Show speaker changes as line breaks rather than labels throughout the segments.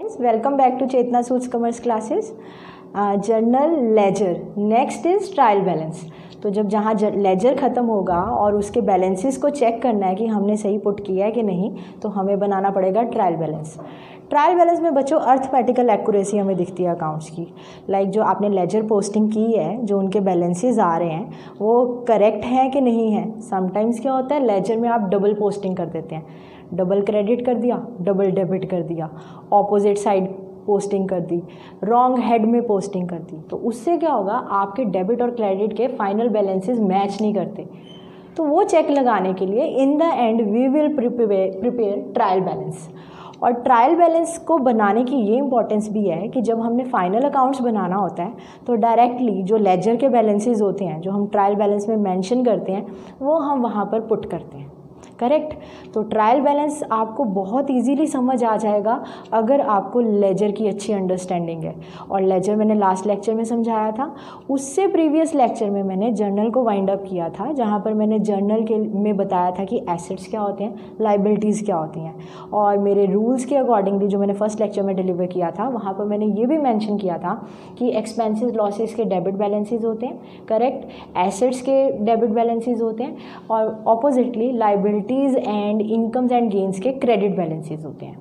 students, welcome back to Chetna Suits Commerce classes. Journal ledger, next is trial balance. तो जब जहाँ laser ख़त्म होगा और उसके बैलेंसेस को चेक करना है कि हमने सही पुट किया है कि नहीं, तो हमें बनाना पड़ेगा ट्रायल बैलेंस। ट्रायल बैलेंस में बच्चों अर्थमेटिकल एक्यूरेसी हमें दिखती है अकाउंट्स की, लाइक जो आपने लेजर पोस्टिंग की है, जो उनके बैलेंसेस आ रहे हैं वो करेक्ट हैं कि नहीं है। समटाइम्स क्या होता है, लेजर में आप डबल पोस्टिंग कर देते हैं, डबल क्रेडिट कर दिया, डबल डेबिट कर दिया, ऑपोजिट साइड पोस्टिंग कर दी, रॉन्ग हेड में पोस्टिंग कर दी, तो उससे क्या होगा, आपके डेबिट और क्रेडिट के फाइनल बैलेंसेस मैच नहीं करते। तो वो चेक लगाने के लिए in the end we will prepare trial balance. और ट्रायल बैलेंस को बनाने की ये इंपॉर्टेंस भी है कि जब हमने फाइनल अकाउंट्स बनाना होता है तो डायरेक्टली जो लेजर के बैलेंसेस होते हैं, जो हम ट्रायल बैलेंस में मेंशन करते हैं, वो हम वहाँ पर पुट करते हैं। करेक्ट। तो ट्रायल बैलेंस आपको बहुत इजीली समझ आ जाएगा अगर आपको लेजर की अच्छी अंडरस्टैंडिंग है। और लेजर मैंने लास्ट लेक्चर में समझाया था, उससे प्रीवियस लेक्चर में मैंने जर्नल को वाइंड अप किया था, जहाँ पर मैंने जर्नल के में बताया था कि एसेट्स क्या होते हैं, लाइबिलिटीज़ क्या होती हैं। और मेरे रूल्स के अकॉर्डिंगली जो मैंने फर्स्ट लेक्चर में डिलीवर किया था, वहाँ पर मैंने ये भी मैंशन किया था कि एक्सपेंसेस लॉसेस के डेबिट बैलेंसेज होते हैं, करेक्ट, एसेट्स के डेबिट बैलेंसेज होते हैं, और oppositely liability and incomes and gains के क्रेडिट बैलेंसेस होते हैं।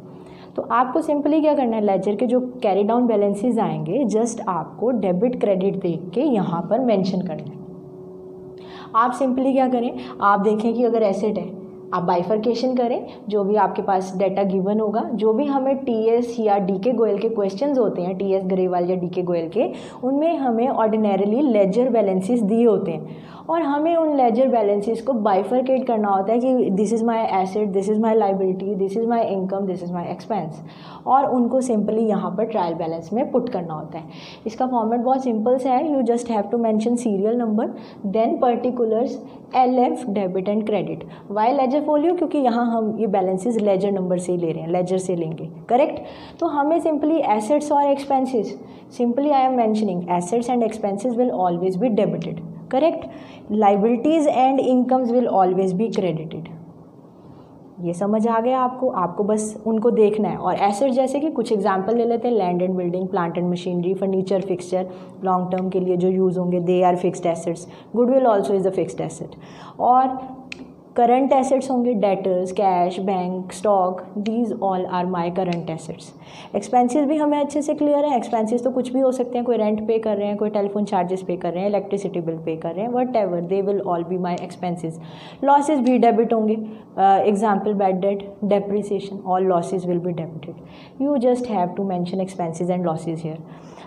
तो आपको सिंपली क्या करना है, लेजर के जो कैरी डाउन बैलेंसेस आएंगे, जस्ट आपको डेबिट क्रेडिट देख के यहाँ पर मेंशन करना है। आप सिंपली क्या करें, आप देखें कि अगर एसेट है, आप बाइफर्केशन करें, जो भी आपके पास डाटा गिवन होगा, जो भी हमें टीएस या डीके गोयल के क्वेश्चंस होते हैं, टीएस ग्रेवाल या डीके गोयल के, उनमें हमें ऑर्डिनरीली लेजर बैलेंसेस दिए होते हैं और हमें उन लेजर बैलेंसेस को बाइफर्केट करना होता है कि this is my asset, this is my liability, this is my income, this is my expense, और उनको सिंपली यहाँ पर ट्रायल बैलेंस में पुट करना होता है। इसका फॉर्मेट बहुत सिंपल सा है, you just have to mention serial number, then particulars, LF, debit and credit. Why ledger folio, क्योंकि यहाँ हम ये बैलेंसेस लेजर नंबर से ही ले रहे हैं, लेजर से लेंगे, करेक्ट। तो हमें सिंपली एसेट्स और expenses, simply I am mentioning assets and expenses will always be debited, correct, liabilities and incomes will always be credited. ये समझ आ गया आपको बस उनको देखना है। और एसेट जैसे कि कुछ एग्जांपल ले लेते हैं, land and building, plant and machinery, furniture, fixture, long term के लिए जो यूज़ होंगे, they are fixed assets, goodwill also is a fixed asset. और करंट एसेट्स होंगे, debtors, cash, bank, stock, these all are my current assets. Expenses भी हमें अच्छे से क्लियर है, एक्सपेंसेस तो कुछ भी हो सकते हैं, कोई रेंट पे कर रहे हैं, कोई टेलीफोन चार्जेस पे कर रहे हैं, इलेक्ट्रिसिटी बिल पे कर रहे हैं, whatever, they will all be my expenses. Losses भी डेबिट होंगे, example bad debt, depreciation, all losses will be debited. You just have to mention expenses and losses here.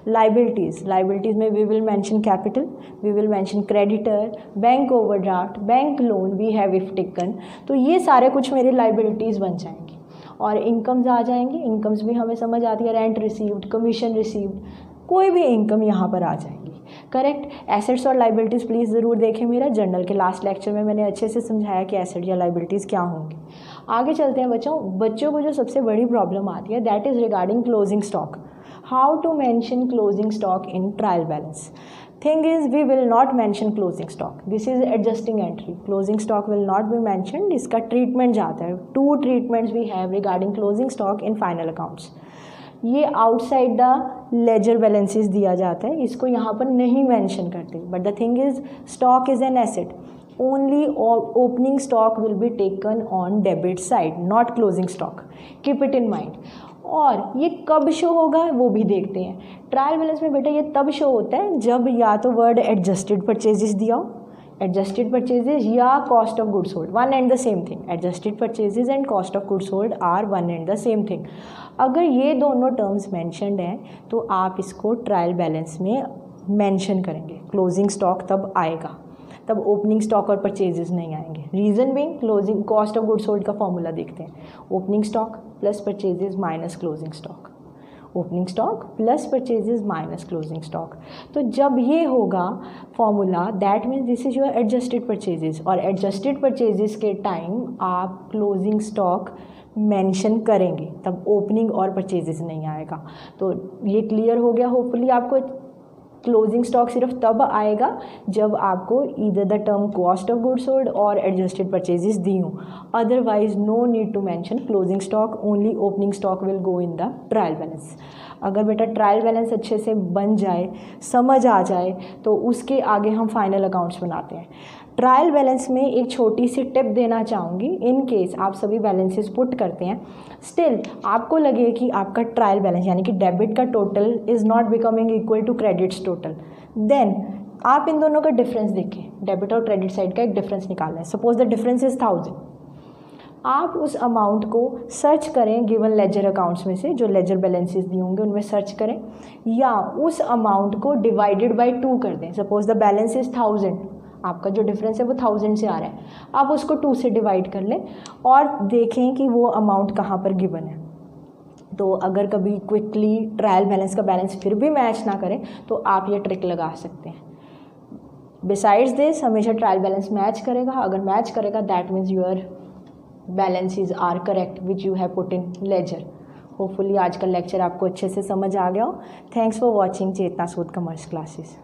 Liabilities में we will mention capital, we will mention creditor, bank overdraft, bank loan we have if taken. तो ये सारे कुछ मेरे liabilities बन जाएंगी। और incomes आ जाएंगी, इनकम्स भी हमें समझ आती है, रेंट रिसीव्ड, कमीशन रिसीव्ड, कोई भी इनकम यहाँ पर आ जाएंगी, करेक्ट। एसेट्स और लाइबिलिटीज़ प्लीज़ ज़रूर देखें, मेरा जर्नल के लास्ट लेक्चर में मैंने अच्छे से समझाया कि एसेट या लाइबिलिटीज़ क्या होंगी। आगे चलते हैं बच्चों को जो सबसे बड़ी प्रॉब्लम आती है, that is regarding closing stock. How to mention closing stock in trial balance? Thing is, we will not mention closing stock. This is adjusting entry. Closing stock will not be mentioned. इसका treatment जाता है. 2 treatments we have regarding closing stock in final accounts. ये outside the laser balances दिया जाता है, इसको यहाँ पर नहीं मेंशन करते। But the thing is, stock is an asset, only opening stock will be taken on debit side, not closing stock, keep it in mind. और ये कब शो होगा वो भी देखते हैं। ट्रायल बैलेंस में बेटा ये तब शो होता है जब या तो वर्ड एडजस्टेड परचेजेस दिया हो, एडजस्टेड परचेजेस या cost of goods sold, one and the same thing. Adjusted purchases and cost of goods sold are one and the same thing. अगर ये दोनों टर्म्स मेंशन्ड हैं तो आप इसको ट्रायल बैलेंस में मेंशन करेंगे। क्लोजिंग स्टॉक तब आएगा, तब ओपनिंग स्टॉक और परचेजेस नहीं आएंगे। Reason being, closing cost of goods sold का फॉर्मूला देखते हैं, opening stock plus purchases minus closing stock, opening stock plus purchases minus closing stock. तो जब ये होगा formula, that means this is your adjusted purchases, और एडजस्टेड परचेजेस के time आप क्लोजिंग स्टॉक मेंशन करेंगे, तब ओपनिंग और परचेजेस नहीं आएगा। तो ये क्लियर हो गया होपफुली आपको। क्लोजिंग स्टॉक सिर्फ तब आएगा जब आपको either the term cost of goods sold और एडजस्टेड परचेजेस दी हो, otherwise no need to mention closing stock, only opening stock will go in the trial balance. अगर बेटा ट्रायल बैलेंस अच्छे से बन जाए, समझ आ जाए, तो उसके आगे हम फाइनल अकाउंट्स बनाते हैं। ट्रायल बैलेंस में एक छोटी सी टिप देना चाहूँगी, इन केस आप सभी बैलेंसेस पुट करते हैं, स्टिल आपको लगे कि आपका ट्रायल बैलेंस यानी कि डेबिट का total is not becoming equal to credits total, then आप इन दोनों का डिफरेंस देखें, डेबिट और क्रेडिट साइड का एक डिफरेंस निकालना है। सपोज द डिफरेंस इज़ 1000, आप उस अमाउंट को सर्च करें गिवन लेजर अकाउंट्स में से, जो लेजर बैलेंसेस दिए होंगे उनमें सर्च करें, या उस अमाउंट को डिवाइडेड बाय 2 कर दें। सपोज द बैलेंस इज़ 1000, आपका जो डिफरेंस है वो 1000 से आ रहा है, आप उसको 2 से डिवाइड कर लें और देखें कि वो अमाउंट कहाँ पर गिवन है। तो अगर कभी क्विकली ट्रायल बैलेंस का बैलेंस फिर भी मैच ना करें तो आप ये ट्रिक लगा सकते हैं। बिसाइड्स दिस हमेशा ट्रायल बैलेंस मैच करेगा, अगर मैच करेगा that means your balances are correct which you have put in ledger। Hopefully आज का लेक्चर आपको अच्छे से समझ आ गया हो। Thanks for watching Chetna Sood commerce classes.